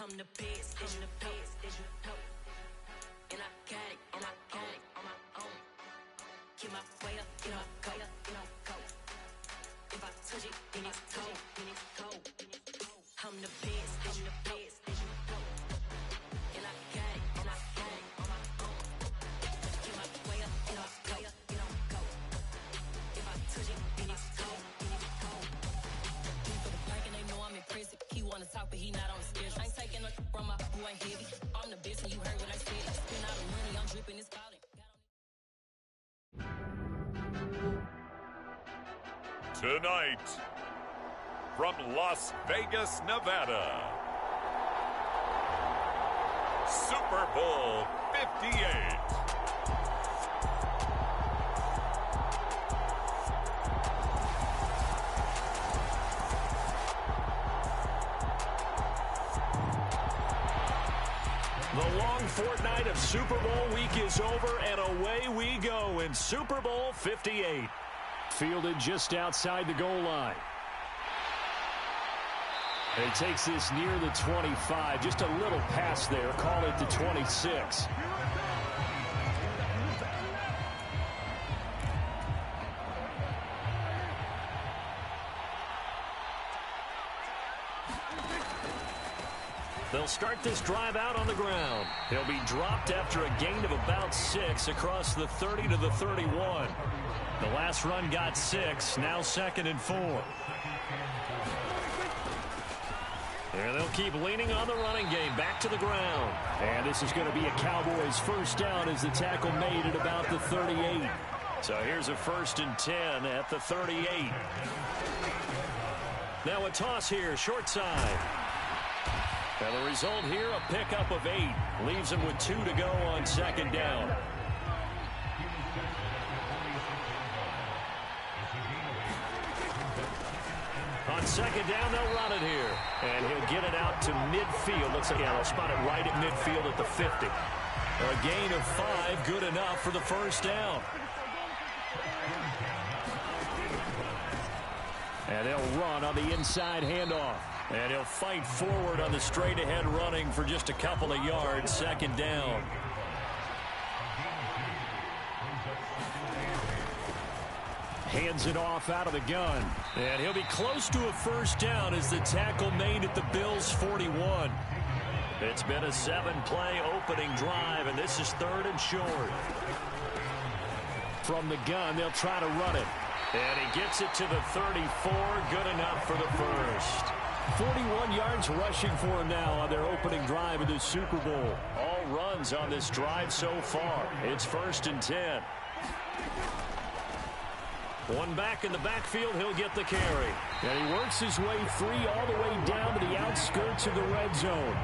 I'm the best, I'm the best, as you know. And I got it on my own. Get my way up, get my go, go. If I touch it, then it's cold, I'm the best, as you know. And I got it on my own. Get my way up, get my go. If I touch it, then it's cold, For the bank and they know I'm impressive. He wanna talk, but he not on the schedule. I ain't taking a from my who ain't heavy. I'm the best, and you heard what I said. Spend all the money, I'm dripping, it's falling. Tonight, from Las Vegas, Nevada, Super Bowl 58. The long fortnight of Super Bowl week is over, and away we go in Super Bowl 58. Fielded just outside the goal line. And he takes this near the 25. Just a little pass there. Call it the 26. They'll start this drive out on the ground. He'll be dropped after a gain of about 6 across the 30 to the 31. The last run got 6, now 2nd and 4. And they'll keep leaning on the running game, back to the ground. And this is going to be a Cowboys first down as the tackle made at about the 38. So here's a 1st and 10 at the 38. Now a toss here, short side. And the result here, a pickup of 8. Leaves him with 2 to go on 2nd down. On 2nd down, they'll run it here. And he'll get it out to midfield. Looks like they'll spot it right at midfield at the 50. A gain of 5, good enough for the first down. And they'll run on the inside handoff. And he'll fight forward on the straight-ahead running for just a couple of yards. 2nd down. Hands it off out of the gun. And he'll be close to a first down as the tackle made at the Bills' 41. It's been a 7-play opening drive, and this is 3rd and short. From the gun, they'll try to run it. And he gets it to the 34. Good enough for the first. 41 yards rushing for him now on their opening drive of the Super Bowl. All runs on this drive so far. It's 1st and 10. One back in the backfield, he'll get the carry. And he works his way free all the way down to the outskirts of the red zone.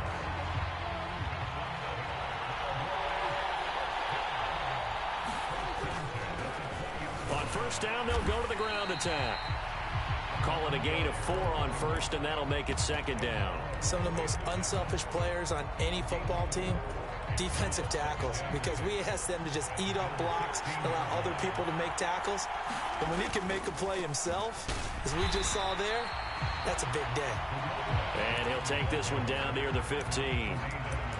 On 1st down, they'll go to the ground attack. Call it a gain of 4 on 1st, and that'll make it 2nd down. Some of the most unselfish players on any football team, defensive tackles, because we ask them to just eat up blocks, allow other people to make tackles. And when he can make a play himself, as we just saw there, that's a big day. And he'll take this one down near the 15.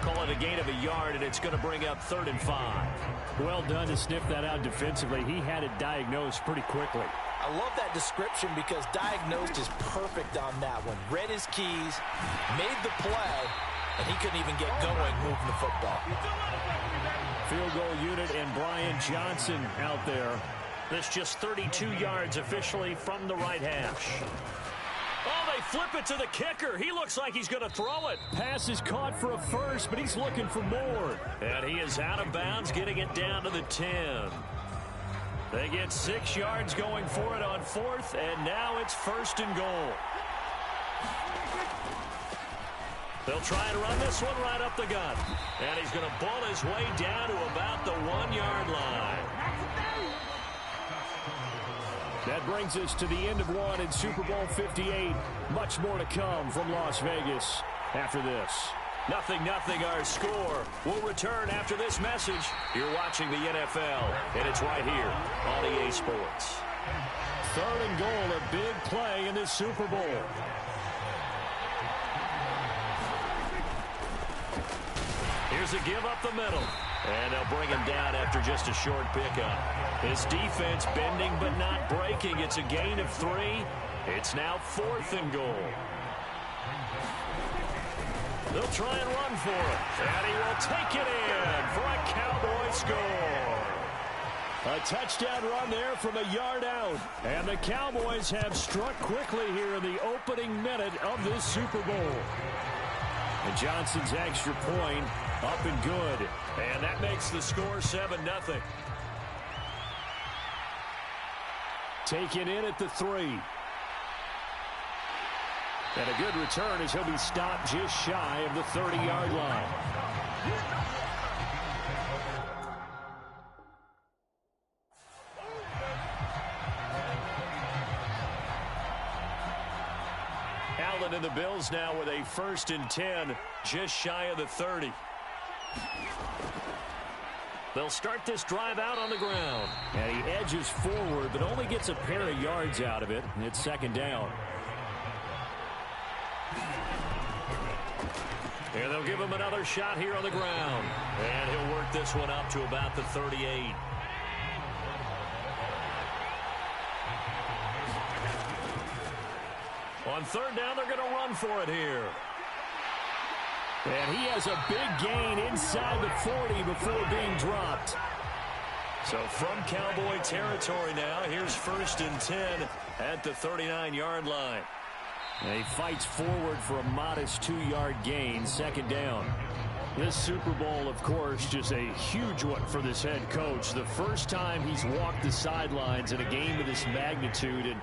Call it a gain of 1 yard, and it's going to bring up 3rd and 5. Well done to sniff that out defensively. He had it diagnosed pretty quickly. I love that description because diagnosed is perfect on that one. Read his keys, made the play, and he couldn't even get going moving the football. Field goal unit and Brian Johnson out there. This just 32 yards officially from the right hash. Oh, they flip it to the kicker. He looks like he's going to throw it. Pass is caught for a first, but he's looking for more. And he is out of bounds, getting it down to the 10. They get 6 yards going for it on 4th, and now it's 1st and goal. They'll try and run this one right up the gut. And he's going to ball his way down to about the 1-yard line. That brings us to the end of one in Super Bowl 58. Much more to come from Las Vegas after this. 0-0 our score. We'll return after this message. You're watching the NFL, and it's right here on EA Sports. 3rd and goal, a big play in this Super Bowl. Here's a give up the middle. And they'll bring him down after just a short pickup. His defense bending but not breaking. It's a gain of 3. It's now 4th and goal. They'll try and run for it. And he will take it in for a Cowboy score. A touchdown run there from a yard out. And the Cowboys have struck quickly here in the opening minute of this Super Bowl. And Johnson's extra point up and good. And that makes the score 7-0. Taken in at the 3. And a good return as he'll be stopped just shy of the 30-yard line. Allen and the Bills now with a 1st and 10, just shy of the 30. They'll start this drive out on the ground. And he edges forward, but only gets a pair of yards out of it. And it's 2nd down. And they'll give him another shot here on the ground. And he'll work this one up to about the 38. On 3rd down, they're going to run for it here. And he has a big gain inside the 40 before being dropped. So from Cowboy territory now, here's 1st and 10 at the 39-yard line. And he fights forward for a modest 2-yard gain, 2nd down. This Super Bowl, of course, just a huge one for this head coach. The first time he's walked the sidelines in a game of this magnitude. And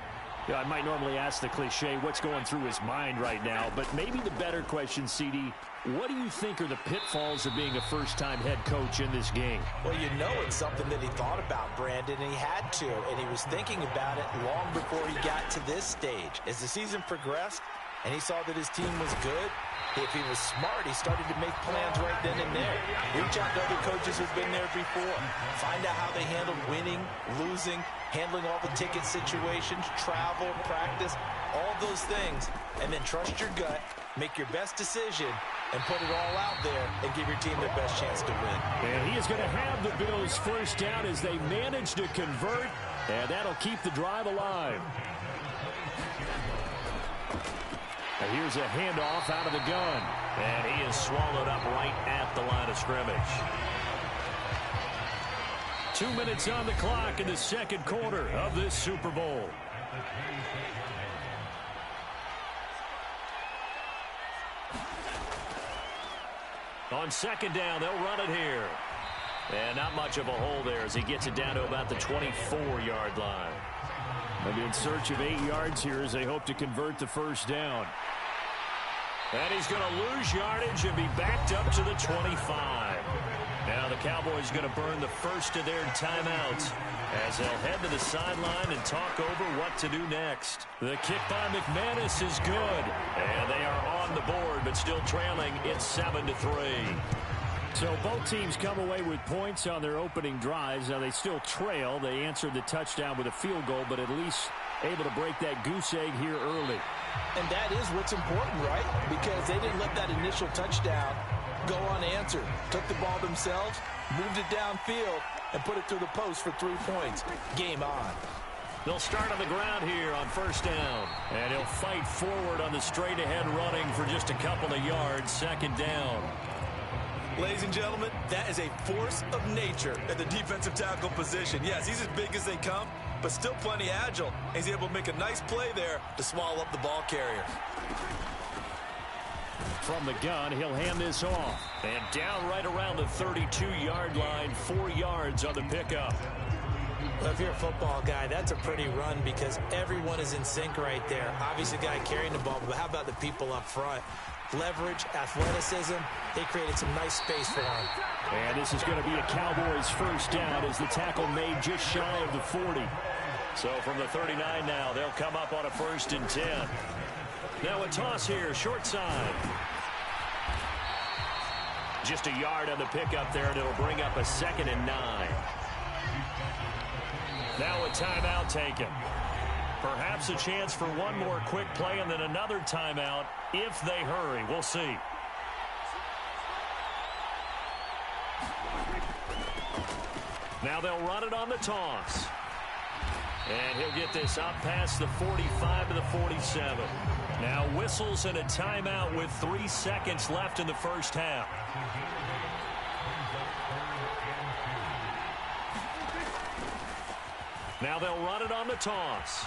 you know, I might normally ask the cliche, what's going through his mind right now? But maybe the better question, CD, what do you think are the pitfalls of being a first-time head coach in this game? Well, you know it's something that he thought about, Brandon, and he had to. And he was thinking about it long before he got to this stage. As the season progressed and he saw that his team was good, if he was smart, he started to make plans right then and there. Reach out to other coaches who've been there before. Find out how they handled winning, losing, handling all the ticket situations, travel, practice, all those things. And then trust your gut, make your best decision, and put it all out there and give your team the best chance to win. And he is going to have the Bills 1st down as they manage to convert, and that'll keep the drive alive. And here's a handoff out of the gun. And he is swallowed up right at the line of scrimmage. 2 minutes on the clock in the 2nd quarter of this Super Bowl. On 2nd down, they'll run it here. And not much of a hole there as he gets it down to about the 24-yard line. They'll be in search of 8 yards here as they hope to convert the 1st down. And he's going to lose yardage and be backed up to the 25. Now the Cowboys going to burn the first of their timeouts as they'll head to the sideline and talk over what to do next. The kick by McManus is good. And they are on the board, but still trailing. It's 7-3. So both teams come away with points on their opening drives. Now they still trail. They answered the touchdown with a field goal, but at least able to break that goose egg here early. And that is what's important, right? Because they didn't let that initial touchdown go unanswered. Took the ball themselves, moved it downfield, and put it through the post for 3 points. Game on. They'll start on the ground here on 1st down. And he'll fight forward on the straight-ahead running for just a couple of yards. 2nd down. Ladies and gentlemen, that is a force of nature at the defensive tackle position. Yes, he's as big as they come, but still plenty agile. He's able to make a nice play there to swallow up the ball carrier. From the gun, he'll hand this off. And down right around the 32-yard line, 4 yards on the pickup. Well, if you're a football guy, that's a pretty run because everyone is in sync right there. Obviously, the guy carrying the ball, but how about the people up front? Leverage, athleticism, they created some nice space for him. And this is going to be a Cowboys 1st down as the tackle made just shy of the 40. So from the 39 now, they'll come up on a 1st and 10. Now a toss here, short side. Just a yard on the pickup there, and it'll bring up a 2nd and 9. Now a timeout taken. Perhaps a chance for one more quick play and then another timeout if they hurry. We'll see. Now they'll run it on the toss. And he'll get this up past the 45 to the 47. Now whistles and a timeout with 3 seconds left in the first half. Now they'll run it on the toss.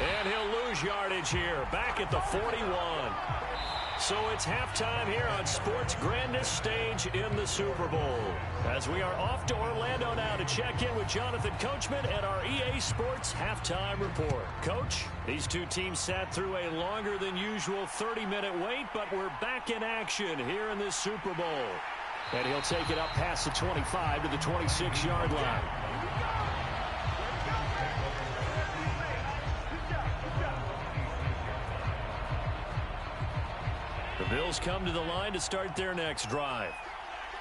And he'll lose yardage here, back at the 41. So it's halftime here on sports' grandest stage in the Super Bowl. As we are off to Orlando now to check in with Jonathan Coachman at our EA Sports Halftime Report. Coach, these two teams sat through a longer than usual 30-minute wait, but we're back in action here in this Super Bowl. And he'll take it up past the 25 to the 26-yard line. The Bills come to the line to start their next drive.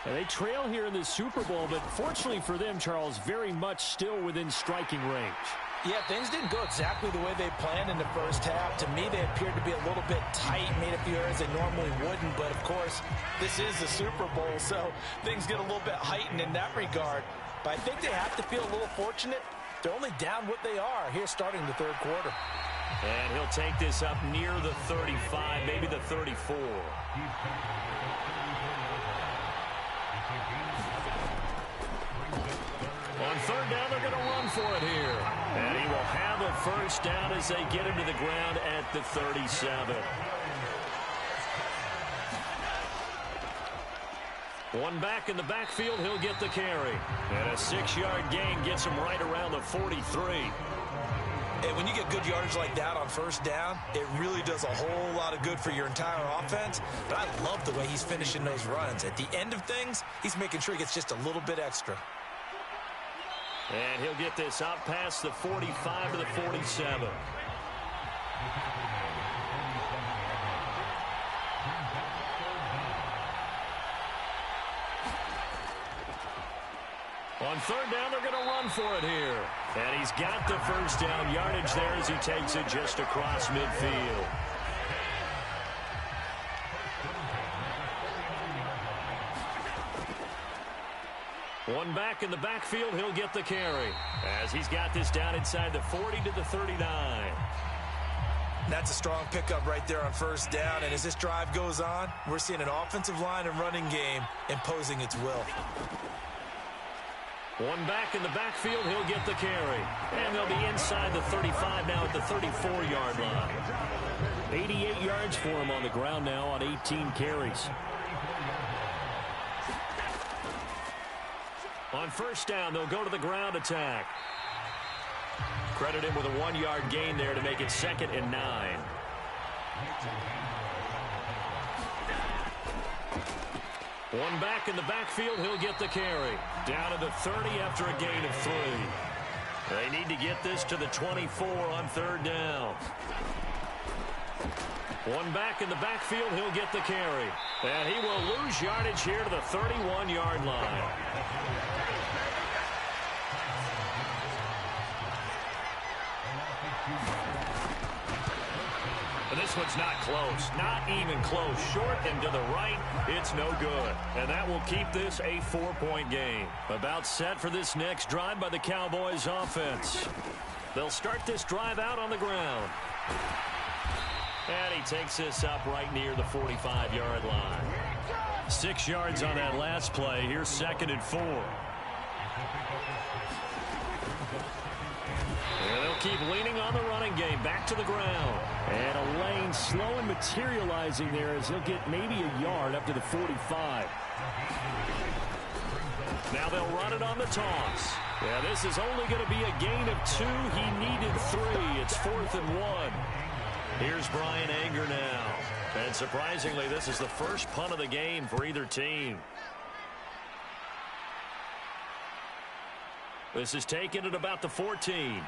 And they trail here in the Super Bowl, but fortunately for them, Charles, very much still within striking range. Yeah, things didn't go exactly the way they planned in the first half. To me, they appeared to be a little bit tight, made a few errors they normally wouldn't. But, of course, this is the Super Bowl, so things get a little bit heightened in that regard. But I think they have to feel a little fortunate. They're only down what they are here starting the third quarter. And he'll take this up near the 35, maybe the 34. On third down, they're going to run for it here. And he will have a first down as they get him to the ground at the 37. One back in the backfield, he'll get the carry. And a 6-yard gain gets him right around the 43. And when you get good yardage like that on first down, it really does a whole lot of good for your entire offense. But I love the way he's finishing those runs. At the end of things, he's making sure he gets just a little bit extra. And he'll get this up past the 45 to the 47. On third down, they're going to run for it here. And he's got the first down yardage there as he takes it just across midfield. One back in the backfield, he'll get the carry. As he's got this down inside the 40 to the 39. That's a strong pickup right there on first down. And as this drive goes on, we're seeing an offensive line and running game imposing its will. One back in the backfield, he'll get the carry. And they'll be inside the 35 now at the 34-yard line. 88 yards for him on the ground now on 18 carries. On first down, they'll go to the ground attack. Credit him with a 1-yard gain there to make it 2nd and 9. One back in the backfield, he'll get the carry. Down to the 30 after a gain of 3. They need to get this to the 24 on third down. One back in the backfield, he'll get the carry. And he will lose yardage here to the 31-yard line. And this one's not close. Not even close. Short and to the right. It's no good. And that will keep this a 4-point game. About set for this next drive by the Cowboys offense. They'll start this drive out on the ground. And he takes this up right near the 45-yard line. 6 yards on that last play. Here's 2nd and 4. And they'll keep leaning on the running game. Back to the ground. And a lane slow and materializing there as he'll get maybe a yard up to the 45. Now they'll run it on the toss. Yeah, this is only going to be a gain of 2. He needed 3. It's 4th and 1. Here's Brian Anger now. And surprisingly, this is the first punt of the game for either team. This is taken at about the 14.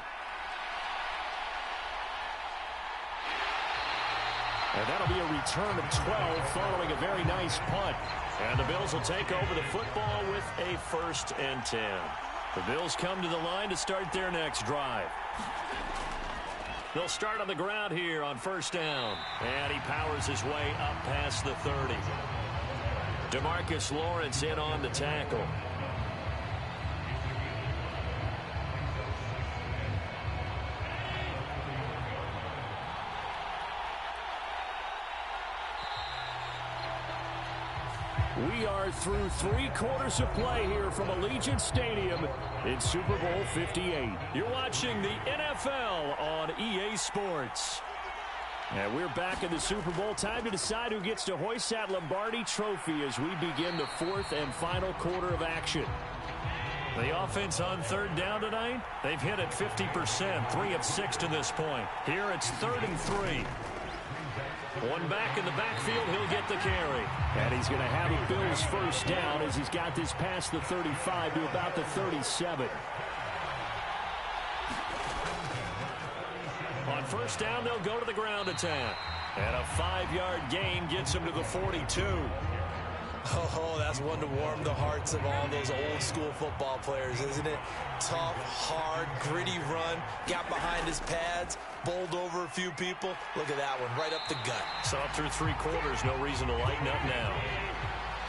And that'll be a return of 12 following a very nice punt. And the Bills will take over the football with a 1st and 10. The Bills come to the line to start their next drive. They'll start on the ground here on first down. And he powers his way up past the 30. DeMarcus Lawrence in on the tackle. We are through 3 quarters of play here from Allegiant Stadium in Super Bowl 58. You're watching the NFL on EA Sports. And we're back in the Super Bowl. Time to decide who gets to hoist that Lombardi trophy as we begin the 4th and final quarter of action. The offense on 3rd down tonight, they've hit it 50%, 3 of 6 to this point. Here it's 3rd and 3. One back in the backfield, he'll get the carry. And he's going to have a Bills first down as he's got this past the 35 to about the 37. On 1st down, they'll go to the ground attack. And a 5-yard gain gets him to the 42. Oh, that's one to warm the hearts of all those old-school football players, isn't it? Tough, hard, gritty run, got behind his pads, bowled over a few people. Look at that one, right up the gut. So up through 3 quarters, no reason to lighten up now.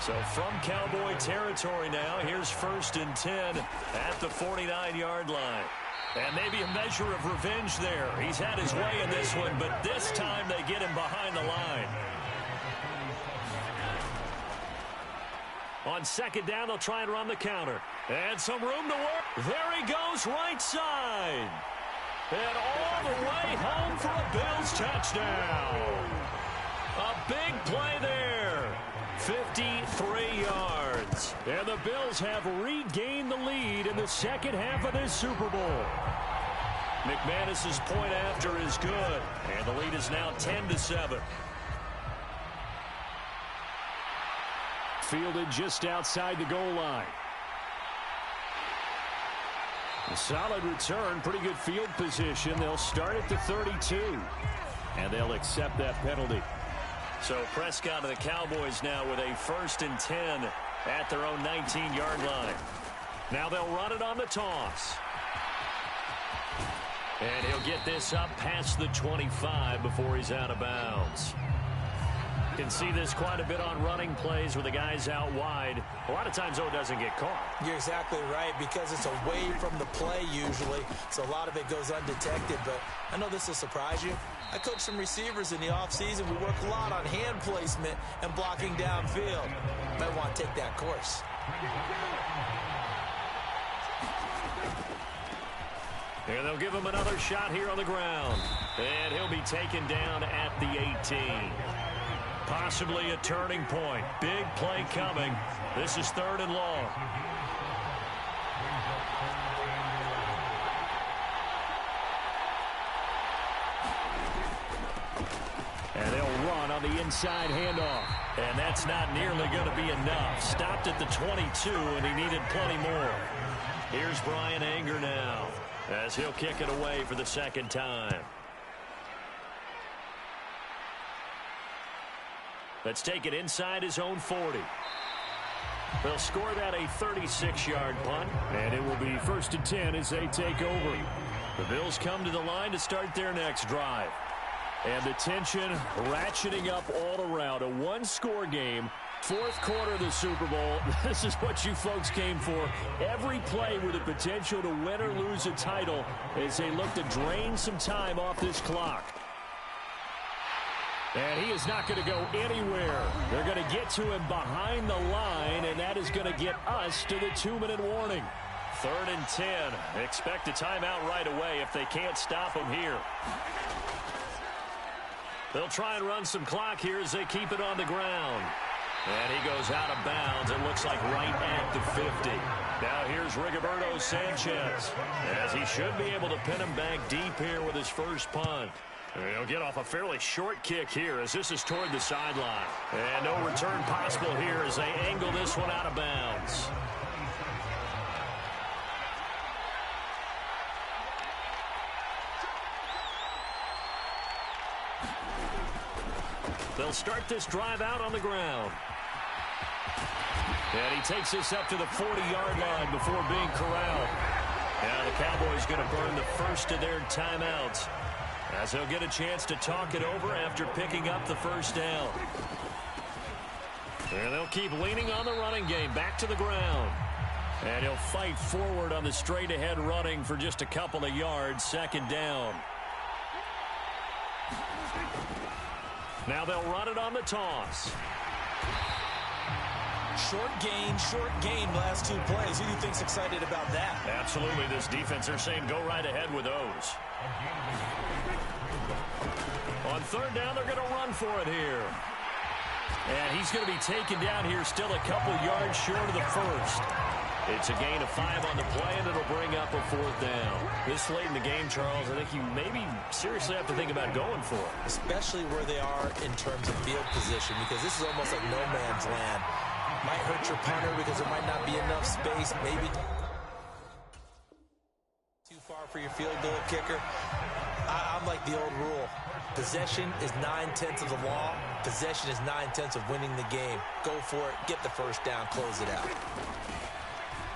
So from Cowboy territory now, here's 1st and 10 at the 49-yard line. And maybe a measure of revenge there. He's had his way in this one, but this time they get him behind the line. On 2nd down, they'll try and run the counter. And some room to work. There he goes, right side. And all the way home for a Bills touchdown. A big play there. 53 yards. And the Bills have regained the lead in the second half of this Super Bowl. McManus's point after is good. And the lead is now 10-7. Fielded just outside the goal line. A solid return, pretty good field position. They'll start at the 32, and they'll accept that penalty. So Prescott and the Cowboys now with a 1st and 10 at their own 19-yard line. Now they'll run it on the toss. And he'll get this up past the 25 before he's out of bounds. Can see this quite a bit on running plays with the guys out wide. A lot of times, though, it doesn't get caught. You're exactly right, because it's away from the play usually, so a lot of it goes undetected. But I know this will surprise you. I coach some receivers in the offseason. We work a lot on hand placement and blocking downfield. Might want to take that course. And they'll give him another shot here on the ground. And he'll be taken down at the 18. Possibly a turning point. Big play coming. This is 3rd and long. And they'll run on the inside handoff. And that's not nearly going to be enough. Stopped at the 22, and he needed plenty more. Here's Brian Anger now as he'll kick it away for the 2nd time. Let's take it inside his own 40. They'll score that a 36-yard punt, and it will be 1st and 10 as they take over. The Bills come to the line to start their next drive. And the tension ratcheting up all around. A one-score game, 4th quarter of the Super Bowl. This is what you folks came for. Every play with the potential to win or lose a title as they look to drain some time off this clock. And he is not going to go anywhere. They're going to get to him behind the line, and that is going to get us to the 2-minute warning. 3rd and 10. Expect a timeout right away if they can't stop him here. They'll try and run some clock here as they keep it on the ground. And he goes out of bounds. It looks like right at the 50. Now here's Rigoberto Sanchez, as he should be able to pin him back deep here with his first punt. He'll get off a fairly short kick here as this is toward the sideline. And no return possible here as they angle this one out of bounds. They'll start this drive out on the ground. And he takes this up to the 40-yard line before being corralled. Now the Cowboys going to burn the first of their timeouts, as they'll get a chance to talk it over after picking up the first down. And they'll keep leaning on the running game, back to the ground. And he'll fight forward on the straight-ahead running for just a couple of yards, 2nd down. Now they'll run it on the toss. Short gain last two plays. Who do you think's excited about that? Absolutely. This defense, they're saying go right ahead with those. On third down, they're going to run for it here. And he's going to be taken down here still a couple yards short of the first. It's a gain of 5 on the play, and it'll bring up a fourth down. This late in the game, Charles, I think you maybe seriously have to think about going for it. Especially where they are in terms of field position, because this is almost like no man's land. Might hurt your punter because there might not be enough space. Maybe too far for your field goal kicker. I'm like the old rule. Possession is 9/10 of the law. Possession is 9/10 of winning the game. Go for it. Get the first down. Close it out.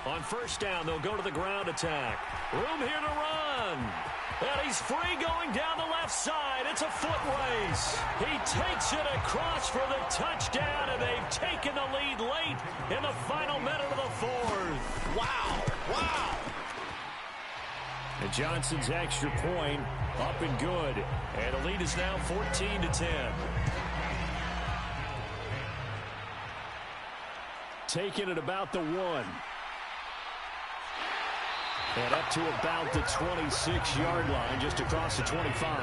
On first down, they'll go to the ground attack. Room here to run. And he's free going down the left side. It's a foot race. He takes it across for the touchdown, and they've taken the lead late in the final minute of the fourth. Wow. Wow. And Johnson's extra point up and good. And the lead is now 14-10. Taking it about the 1. And up to about the 26-yard line, just across the 25.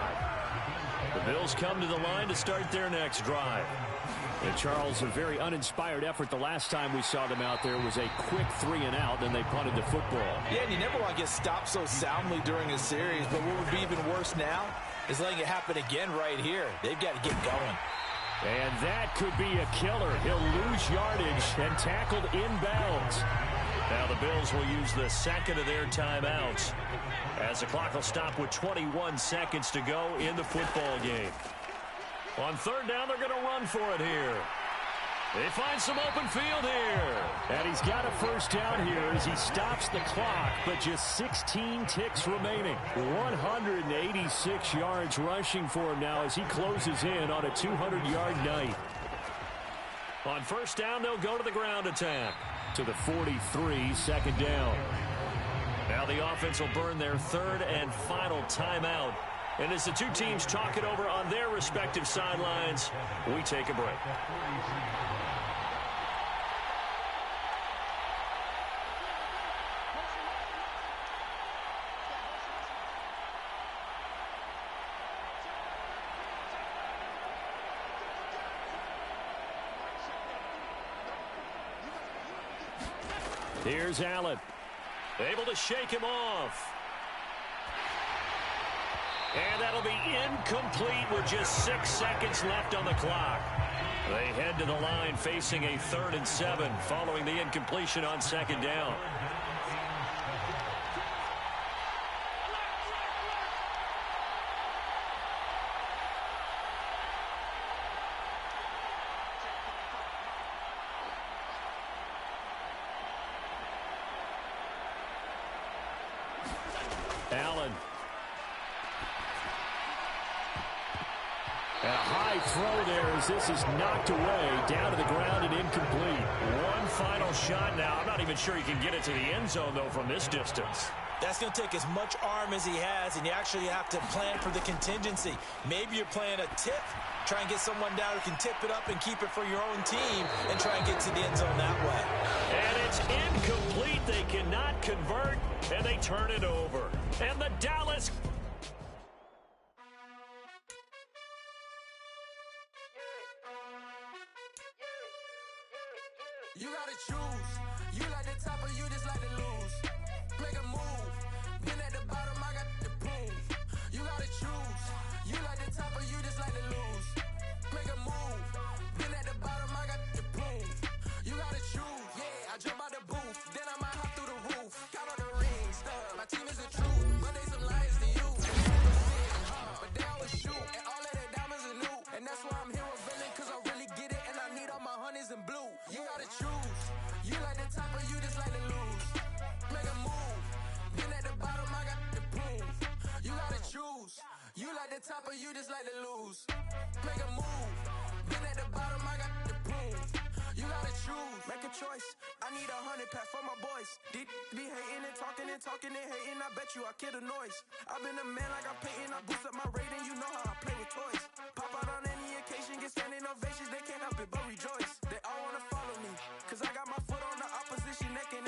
The Bills come to the line to start their next drive. And Charles, a very uninspired effort the last time we saw them out there was a quick 3-and-out, then they punted the football. Yeah, and you never want to get stopped so soundly during a series, but what would be even worse now is letting it happen again right here. They've got to get going. And that could be a killer. He'll lose yardage and tackled inbounds. Now the Bills will use the second of their timeouts as the clock will stop with 21 seconds to go in the football game. On third down, they're going to run for it here. They find some open field here. And he's got a first down here as he stops the clock, but just 16 ticks remaining. 186 yards rushing for him now as he closes in on a 200-yard night. On first down, they'll go to the ground attack. To the 43, second down. Now the offense will burn their third and final timeout. And as the two teams talk it over on their respective sidelines, we take a break. Here's Allen. Able to shake him off. And that'll be incomplete with just 6 seconds left on the clock. They head to the line facing a 3rd and 7 following the incompletion on second down. Allen. And a high throw there as this is knocked away, down to the ground and incomplete. One final shot now. I'm not even sure he can get it to the end zone, though, from this distance. That's going to take as much arm as he has, and you actually have to plan for the contingency. Maybe you're playing a tip. Try and get someone down who can tip it up and keep it for your own team and try and get to the end zone that way. And it's incomplete. They cannot convert, and they turn it over. And the Dallas... You gotta choose. You like the top or you just like to lose. Make a move. Been at the bottom, I got the proof. You gotta choose. You like the top or you just like to lose. Make a move. Been at the bottom, I got the proof. You gotta choose. Yeah, I jump out the booth. Then I might hop through the roof. Count on the rings. My team is the truth. But they some liars to you. But they always shoot. And all of their diamonds are new. And that's why I'm here with villain. Cause I really get it. And I need all my honeys in blue. You gotta choose. You like the top or you just like to lose. Make a move. Been at the bottom, I got the proof. You gotta choose. You like the top or you just like to lose. Make a move. Been at the bottom, I got the proof. You gotta choose. choose. Make a choice. I need 100 pack for my boys. Be hating and talking and talking and hating. I bet you I kill the noise. I've been a man like I'm Peyton. I boost up my rating. You know how I play with toys. Pop out on any occasion, get standing ovations. They can't help it but rejoice. They all wanna follow me, cause I got my foot on the opposition neck and